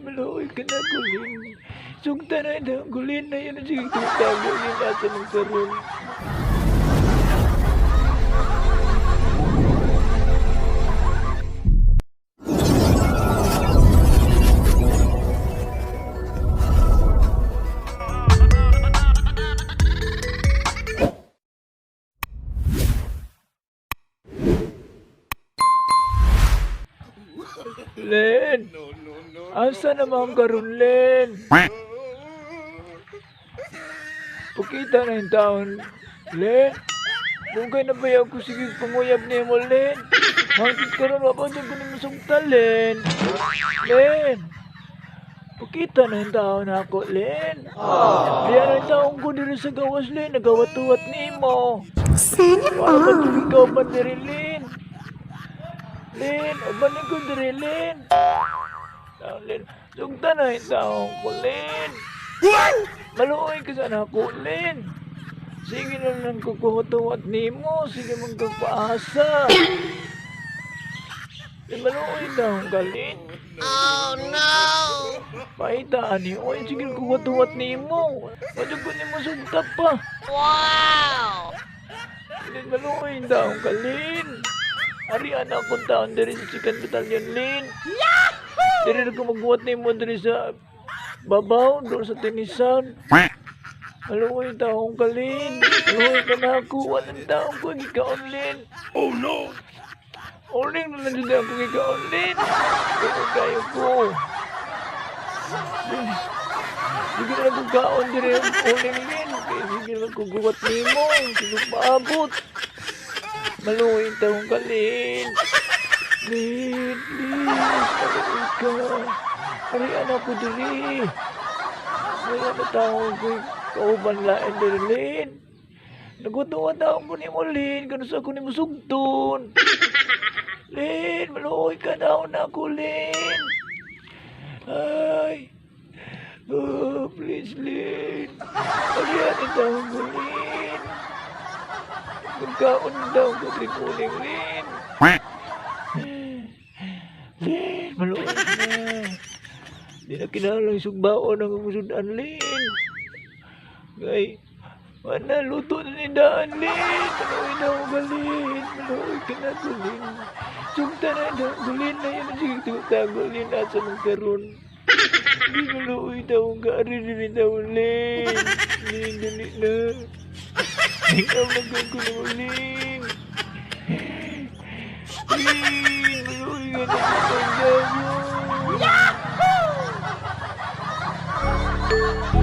maluoy ka na gulin. Sugta na ito, gulin na yun. Sige, tago yun asa ng karon. Len, asa naman karon Len? Pakita na yung taon, Len. Dugay na ba ako sige panguyab ni mo, Len? Hangtid karon mapadyan ko ni musugta, Len. Len, pakita na yung taon ako, Len. Diyan na yung taon ko dito sa gawas, Len. Nagawat-uwat ni mo. Para ba ikaw ba diri, Len? Len, ubanin ko diri, Len. Len, sugta na yung taong ko, Len. Maluoy ka sana ako, Len. Sige na lang kukutuwat ni mo. Sige mong kagpaasa. Len, maluoy daw ka, Len. Oh, no! Paitaan ni Oy. Sige kukutuwat ni mo. Madugo ni mo sugta pa. Wow! Len, maluoy daw ka, Len. Ariana akong taon diri sa Chicken Battalion, Lin. Yahoo! Diri na ko magbuhat ni mo diri sa babaw, doon sa tenisan. Maluoy taong ka, Lin. Maluoy ka na ako. Walang taong ko gikaon, Lin. Oh, no! Uling na lang dyan ako gikaon, Lin. Pero kayo ko. Sige na lang kong kaon diri ang uling, Lin. Sige na lang kong guwat ni mo. Sige paabot. Maluoy taong ka, Lin. Lin, maluoy ka. Arian ako diri. Wala na taong ko kauban lain diri, Lin. Nagutuwa taong ko ni mo, Lin. Ganun sa ako ni mo sugton. Lin, maluoy ka daw na ako, Lin. Ay. Oh, please, Lin. Arian na taong ko, Lin. Magkaon daw ko trikuling, Lin. Lin, maluoy na. Di na kinalang sugbaon ang umusudan, Lin. Ngay, mana luto na nindaan, Lin. Maluoy na ako, Lin. Maluoy ka na ko, Lin. Sugta na daw, Lin na yun. Sige, tutago, Lin. Asa ng karon. Di maluoy daw, ari daw, Lin. Lin, dali na. Ikaw magkagulo, Lin. Lin, maluoy ka na ko, Yahoo!